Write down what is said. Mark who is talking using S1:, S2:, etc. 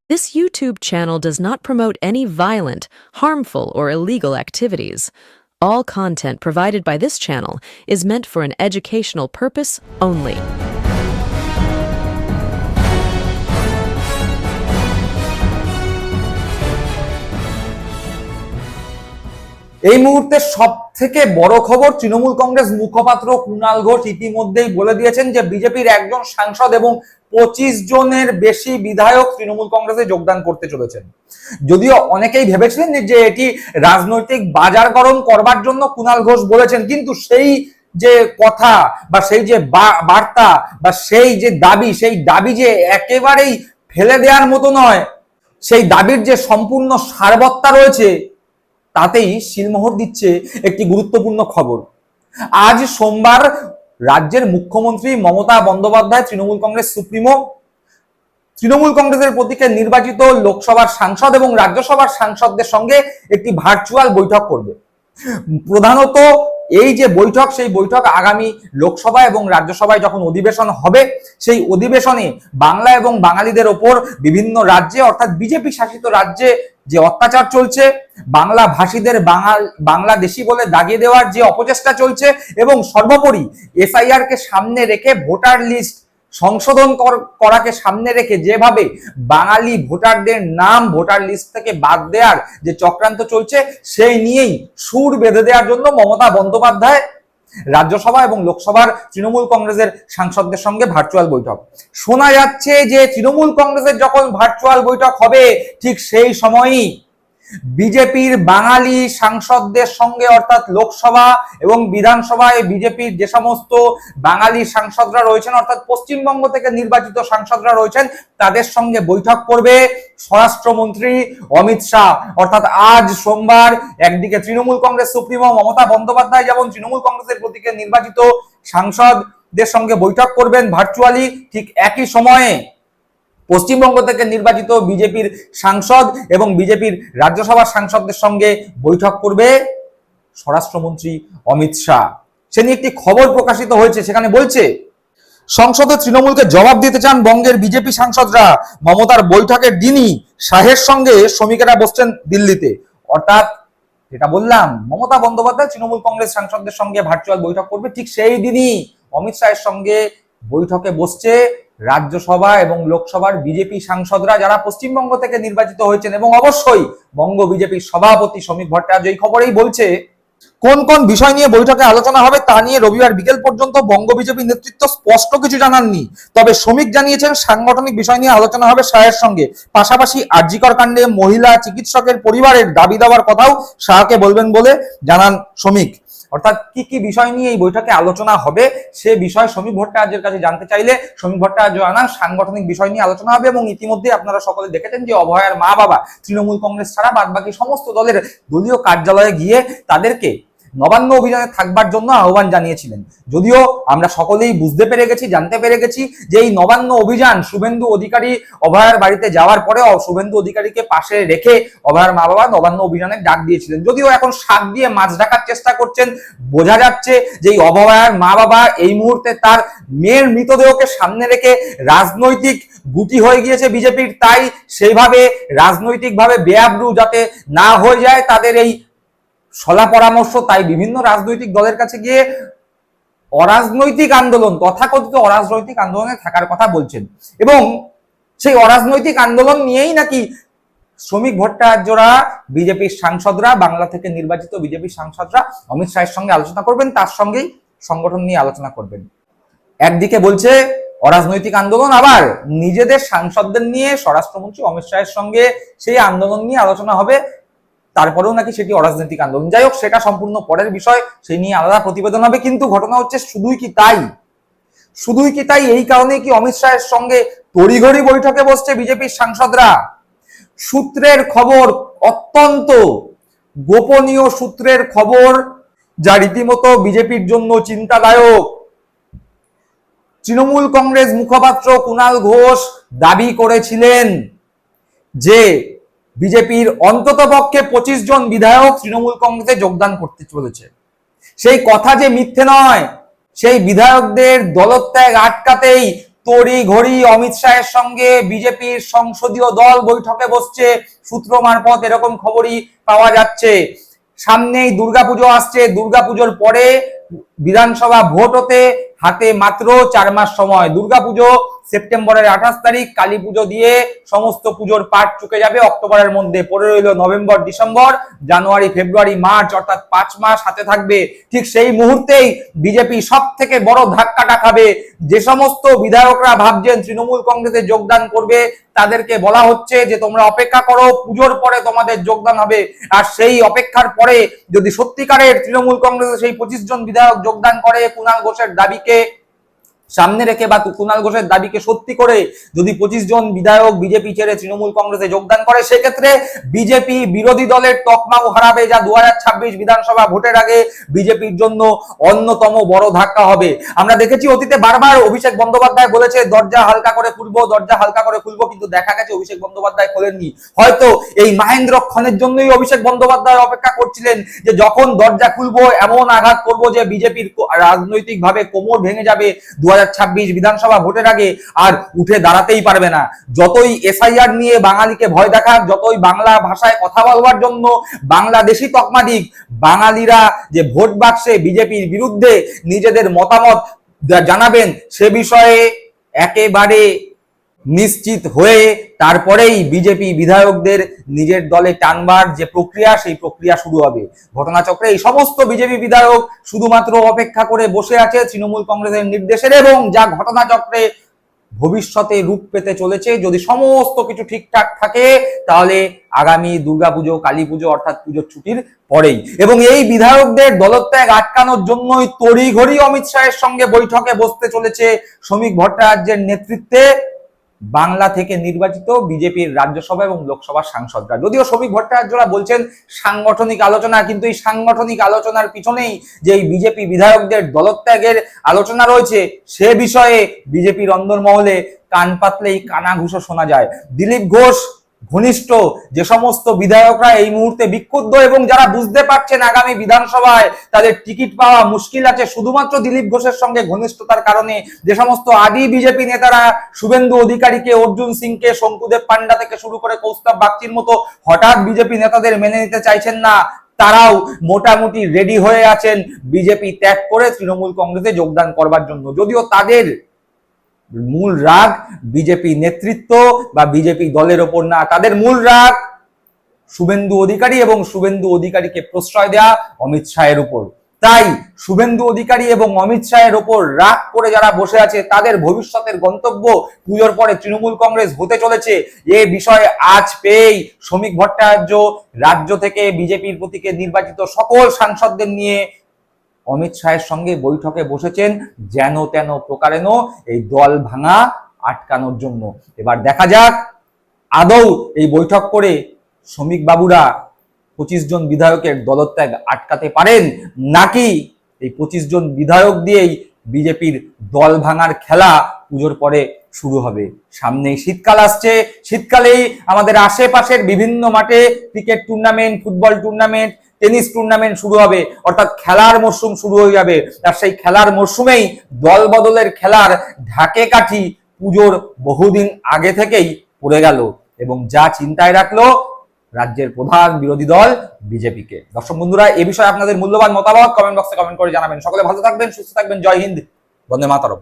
S1: This YouTube channel does not promote any violent, harmful, or illegal activities. All content provided by this channel is meant for an educational purpose only.
S2: এই মুহূর্তে সবথেকে বড় খবর, তৃণমূল কংগ্রেস মুখপাত্র কুণাল ঘোষ ইতিমধ্যেই বলে দিয়েছেন যে বিজেপির একজন সাংসদ এবং 25 জনের বেশি বিধায়ক তৃণমূল কংগ্রেসে যোগদান করতে চলেছেন। যদিও অনেকেই ভেবেছিলেন যে এটি রাজনৈতিক বাজারগরম করবার জন্য কুণাল ঘোষ বলেছেন, কিন্তু সেই যে কথা বা সেই যে বার্তা বা সেই যে দাবি, সেই দাবি যে একেবারেই ফেলে দেওয়ার মতো নয়, সেই দাবির যে সম্পূর্ণ সারবত্তা রয়েছে তাতেই শিলমোহর দিচ্ছে একটি গুরুত্বপূর্ণ খবর। আজ সোমবার রাজ্যের মুখ্যমন্ত্রী মমতা বন্দ্যোপাধ্যায় তৃণমূল কংগ্রেস সুপ্রিমো, তৃণমূল কংগ্রেসের প্রতীকে নির্বাচিত লোকসভার সাংসদ এবং রাজ্যসভার সাংসদদের সঙ্গে একটি ভার্চুয়াল বৈঠক করবে। প্রধানত এই যে বৈঠক, সেই বৈঠক আগামী লোকসভা এবং রাজ্যসভায় যখন অধিবেশন হবে, সেই অধিবেশনে বাংলা এবং বাঙালিদের ওপর বিভিন্ন রাজ্যে অর্থাৎ বিজেপি শাসিত রাজ্যে যে অত্যাচার চলছে, বাংলা ভাষীদের বাংলাদেশি বলে দাগিয়ে দেওয়ার যে অপচেষ্টা চলছে এবং সর্বোপরি এসআইআর কে সামনে রেখে ভোটার লিস্ট সংশোধন করাকে সামনে রেখে যেভাবে বাঙালি ভোটারদের নাম ভোটার লিস্ট থেকে বাদ দেওয়ার যে চক্রান্ত চলছে, সেই নিয়েই সুর বেঁধে দেওয়ার জন্য মমতা বন্দ্যোপাধ্যায় রাজ্যসভা এবং লোকসভার তৃণমূল কংগ্রেসের সাংসদদের সঙ্গে ভার্চুয়াল বৈঠক। শোনা যাচ্ছে যে তৃণমূল কংগ্রেসের যখন ভার্চুয়াল বৈঠক হবে, ঠিক সেই সময়ই বিজেপির বাঙালি সাংসদদের সঙ্গে অর্থাৎ লোকসভা এবং বিধানসভায় বিজেপির যে সমস্ত বাঙালি সাংসদরা রয়েছেন অর্থাৎ পশ্চিমবঙ্গ থেকে নির্বাচিত সাংসদরা রয়েছেন, তাদের সঙ্গে বৈঠক করবে স্বরাষ্ট্রমন্ত্রী অমিত শাহ। অর্থাৎ আজ সোমবার একদিকে তৃণমূল কংগ্রেস সুপ্রিমো মমতা বন্দ্যোপাধ্যায় যেমন তৃণমূল কংগ্রেসের প্রতীকে নির্বাচিত সাংসদদের সঙ্গে বৈঠক করবেন ভার্চুয়ালি, ঠিক একই সময়ে পশ্চিমবঙ্গ থেকে নির্বাচিত বিজেপির সাংসদ এবং বিজেপির রাজ্যসভার সাংসদদের সঙ্গে বৈঠক করবে স্বরাষ্ট্রমন্ত্রী অমিত শাহ। সে নিয়ে একটি খবর প্রকাশিত হয়েছে, সেখানে বলছে সংসদে তৃণমূলকে জবাব দিতে চান বঙ্গের বিজেপি সাংসদরা। মমতার বৈঠকের দিনই শাহের সঙ্গে শ্রমিকেরা বসছেন দিল্লিতে। অর্থাৎ যেটা বললাম, মমতা বন্দ্যোপাধ্যায় তৃণমূল কংগ্রেস সাংসদদের সঙ্গে ভার্চুয়াল বৈঠক করবে, ঠিক সেই দিনই অমিত শাহের সঙ্গে বৈঠকে বসছে রাজ্যসভা এবং লোকসভার বিজেপি সাংসদরা যারা পশ্চিমবঙ্গ থেকে নির্বাচিত হয়েছেন এবং অবশ্যই বঙ্গ বিজেপির সভাপতি শ্রমিক ভট্টাচার্য। এই খবরেই বলছে কোন কোন বিষয় নিয়ে বৈঠকে আলোচনা হবে তা নিয়ে রবিবার বিকেল পর্যন্ত বঙ্গ বিজেপি নেতৃত্ব স্পষ্ট কিছু জানাননি। তবে শ্রমিক জানিয়েছেন সাংগঠনিক বিষয় নিয়ে আলোচনা হবে শাহের সঙ্গে। পাশাপাশি আরজিকর কাণ্ডে মহিলা চিকিৎসকের পরিবারের দাবি দেওয়ার কথাও শাহকে বলবেন বলে জানান শ্রমিক। অর্থাৎ কি কি বিষয় নিয়ে এই বৈঠকে আলোচনা হবে সে বিষয় শ্রমিক ভট্টাচার্যের কাছে জানতে চাইলে শ্রমিক ভট্টাচার্য জানান সাংগঠনিক বিষয় নিয়ে আলোচনা হবে এবং ইতিমধ্যে আপনারা সকলে দেখেছেন যে অভয়ার মা বাবা তৃণমূল কংগ্রেস ছাড়া বাদবাকি সমস্ত দলের দলীয় কার্যালয়ে গিয়ে তাদেরকে নবান্ন অভিযানে থাকবার জন্য আহ্বান জানিয়েছিলেন। যদিও আমরা সকলেই বুঝতে পেরে গেছি, জানতে পেরে গেছি যে এই নবান্ন অভিযান শুভেন্দু অধিকারী অভয়ার বাড়িতে যাওয়ার পরে শুভেন্দু অধিকারীকে পাশে রেখে অভয়ার মা বাবা নবান্ন অভিযানের ডাক দিয়েছিলেন। যদিও এখন শাক দিয়ে মাছ ঢাকার চেষ্টা করছেন। বোঝা যাচ্ছে যে এই অভয়ার মা বাবা এই মুহূর্তে তার মেয়ের মৃতদেহকে সামনে রেখে রাজনৈতিক গুটি হয়ে গিয়েছে বিজেপির, তাই সেইভাবে রাজনৈতিকভাবে বেআব্রু যাতে না হয়ে যায় তাদের এই সলা পরামর্শ, তাই বিভিন্ন রাজনৈতিক দলের কাছে গিয়ে অরাজনৈতিক আন্দোলন, তথাকথিত অরাজনৈতিক আন্দোলনে থাকার কথা বলছেন এবং সেই অরাজনৈতিক আন্দোলন নিয়েই নাকি শ্রমিক ভট্টাচার্যরা বিজেপির সাংসদরা, বাংলা থেকে নির্বাচিত বিজেপির সাংসদরা অমিত শাহের সঙ্গে আলোচনা করবেন, তার সঙ্গেই সংগঠন নিয়ে আলোচনা করবেন। একদিকে বলছে অরাজনৈতিক আন্দোলন, আবার নিজেদের সাংসদদের নিয়ে স্বরাষ্ট্রমন্ত্রী অমিত শাহের সঙ্গে সেই আন্দোলন নিয়ে আলোচনা হবে, তারপরেও নাকি সেটি অরাজনৈতিক আন্দোলন। যাই হোক, সেটা সম্পূর্ণ পরের বিষয়, সেই নিয়ে আলাদা প্রতিবেদন হবে। কিন্তু ঘটনা হচ্ছে শুধুই কি তাই এই কারণে কি অমিত শাহের সঙ্গে তড়িঘড়ি বৈঠকে বসছে বিজেপির সাংসদরা? সূত্রের খবর, অত্যন্ত গোপনীয় সূত্রের খবর, যা রীতিমতো বিজেপির জন্য চিন্তাদায়ক। তৃণমূল কংগ্রেস মুখপাত্র কুণাল ঘোষ দাবি করেছিলেন যে বিজেপির অন্ততপক্ষে 25 জন বিধায়ক তৃণমূল কংগ্রেসে যোগদান করতে চলেছে। সেই কথা যে মিথ্যে নয়, সেই বিধায়কদের দলত্যাগ আটকাতেই তড়ি ঘড়ি অমিত শাহের সঙ্গে বিজেপির সংসদীয় দল বৈঠকে বসছে, সূত্র মারফত এরকম খবরই পাওয়া যাচ্ছে। সামনেই দুর্গাপুজো আসছে, দুর্গাপুজোর পরে বিধানসভা ভোট হতে হাতে মাত্র 4 মাস সময়। দুর্গাপুজো সেপ্টেম্বরের 28 তারিখ, কালী পুজো দিয়ে সমস্ত পুজোর পাট চুকে যাবে অক্টোবরের মধ্যে। পরে রইল নভেম্বর, ডিসেম্বর, জানুয়ারি, ফেব্রুয়ারি, মার্চ, অর্থাৎ 5 মাস হাতে থাকবে। ঠিক সেই মুহূর্তেই বিজেপি সব থেকে বড় ধাক্কাটা খাবে। যে সমস্ত বিধায়করা ভাবছেন তৃণমূল কংগ্রেসে যোগদান করবে, তাদেরকে বলা হচ্ছে যে তোমরা অপেক্ষা করো, পুজোর পরে তোমাদের যোগদান হবে। আর সেই অপেক্ষার পরে যদি সত্যিকারের তৃণমূল কংগ্রেসে সেই 25 জন বিধায়ক যোগদান করে, কুণাল ঘোষের দাবিকে সামনে রেখে বা কুণাল ঘোষের দাবিকে সত্যি করে যদি 25 জন বিধায়ক বিজেপি ছেড়ে তৃণমূল কংগ্রেসে যোগদান করে, সেক্ষেত্রে বিজেপি বিরোধী দলের তকমাও হারাবে, যা 2026 বিধানসভা ভোটের আগে বিজেপির জন্য অন্যতম বড় ধাক্কা হবে। আমরা দেখেছি অতীতে বারবার অভিষেক বন্দ্যোপাধ্যায় বলেছে দরজা হালকা করে খুলবো, দরজা হালকা করে খুলবো, কিন্তু দেখা গেছে অভিষেক বন্দ্যোপাধ্যায় খোলেননি। হয়তো এই মাহেন্দ্র ক্ষণের জন্যই অভিষেক বন্দ্যোপাধ্যায় অপেক্ষা করছিলেন যে যখন দরজা খুলবো এমন আঘাত করবো যে বিজেপির রাজনৈতিকভাবে কোমর ভেঙে যাবে, 2026 বিধানসভা ভোটের আগে আর উঠে দাঁড়াতেই পারবে না। যতই এসআইআর নিয়ে বাঙালিকে ভয় দেখাক, যতই বাংলা ভাষায় কথা বলবার জন্য বাংলাদেশি তকমা দিক, বাঙালিরা যে ভোট বাক্সে বিজেপির বিরুদ্ধে নিজেদের মতামত জানাবেন সে বিষয়ে একেবারে নিশ্চিত হয়ে তারপরেই বিজেপি বিধায়কদের নিজের দলে টানবার যে প্রক্রিয়া, সেই প্রক্রিয়া শুরু হবে। ঘটনাচক্রে এই সমস্ত বিজেপি বিধায়ক শুধুমাত্র অপেক্ষা করে বসে আছে তৃণমূল কংগ্রেসের নির্দেশের, এবং যা ঘটনাচক্রে ভবিষ্যতে রূপ পেতে চলেছে, যদি সমস্ত কিছু ঠিকঠাক থাকে, তাহলে আগামী দুর্গাপুজো, কালী পুজো অর্থাৎ পুজোর ছুটির পরেই। এবং এই বিধায়কদের দলত্যাগ আটকানোর জন্যই তড়িঘড়ি অমিত শাহের সঙ্গে বৈঠকে বসতে চলেছে শ্রমিক ভট্টাচার্যের নেতৃত্বে বাংলা থেকে নির্বাচিত বিজেপির রাজ্যসভা এবং লোকসভার সাংসদরা। যদিও শ্রমিক ভট্টাচার্যরা বলছেন সাংগঠনিক আলোচনা, কিন্তু এই সাংগঠনিক আলোচনার পিছনেই যে বিজেপি বিধায়কদের দলত্যাগের আলোচনা রয়েছে, সে বিষয়ে বিজেপির অন্দরমহলে কান পাতলেই কানাঘুষো শোনা যায়। দিলীপ ঘোষ ঘনিষ্ঠ যে সমস্ত বিধায়করা এই মুহূর্তে বিক্ষুব্ধ এবং যারা বুঝতে পারছেন আগামী বিধানসভায় তাদের টিকিট পাওয়া মুশকিল আছে শুধুমাত্র দিলীপ ঘোষের সঙ্গে ঘনিষ্ঠতার কারণে, যে সমস্ত আদি বিজেপি নেতারা শুভেন্দু অধিকারীকে, অর্জুন সিংকে, শঙ্কুদেব পান্ডা থেকে শুরু করে কৌস্তব বাগচির মতো হঠাৎ বিজেপি নেতাদের মেনে নিতে চাইছেন না, তারাও মোটামুটি রেডি হয়ে আছেন বিজেপি ত্যাগ করে তৃণমূল কংগ্রেসে যোগদান করবার জন্য। যদিও তাদের মূল রাগ বিজেপি নেতৃত্ব বা বিজেপি দলের ওপর না, তাদের মূল রাগ শুভেন্দু অধিকারী এবং শুভেন্দু অধিকারীকে প্রশ্রয় দেয়া অমিত শাহের উপর। তাই শুভেন্দু অধিকারী এবং অমিত শাহের ওপর রাগ করে যারা বসে আছে, তাদের ভবিষ্যতের গন্তব্য পুজোর পরে তৃণমূল কংগ্রেস হতে চলেছে, এ বিষয়ে আজ পেয়েই শ্রমিক ভট্টাচার্য রাজ্য থেকে বিজেপির প্রতীকে নির্বাচিত সকল সাংসদদের নিয়ে অমিত শাহের সঙ্গে বৈঠকে বসেছেন, যেন তেন প্রকারেণ এই দল ভাঙা আটকানোর জন্য। এবার দেখা যাক আদৌ এই বৈঠক করে শ্রমিক বাবুরা 25 জন বিধায়কের দলত্যাগ আটকাতে পারেন, নাকি এই 25 জন বিধায়ক দিয়েই বিজেপির দল ভাঙার খেলা পুজোর পরে শুরু হবে। সামনেই শীতকাল আসছে, শীতকালেই আমাদের আশেপাশের বিভিন্ন মাঠে cricket tournament, football tournament, tennis tournament শুরু হবে, অর্থাৎ খেলার মরশুম শুরু হয়ে যাবে। আর সেই খেলার মরশুমেই দল বদলের খেলার ঢাকে কাঠি পুজোর বহুদিন আগে থেকেই পড়ে গেল, এবং যা চিন্তায় রাখলো রাজ্যের প্রধান বিরোধী দল বিজেপিকে। দর্শক বন্ধুরা, এ বিষয়ে আপনাদের মূল্যবান মতামত কমেন্ট বক্সে কমেন্ট করে জানাবেন। সকলে ভালো থাকবেন, সুস্থ থাকবেন। জয় হিন্দ, বন্দে মাতরম।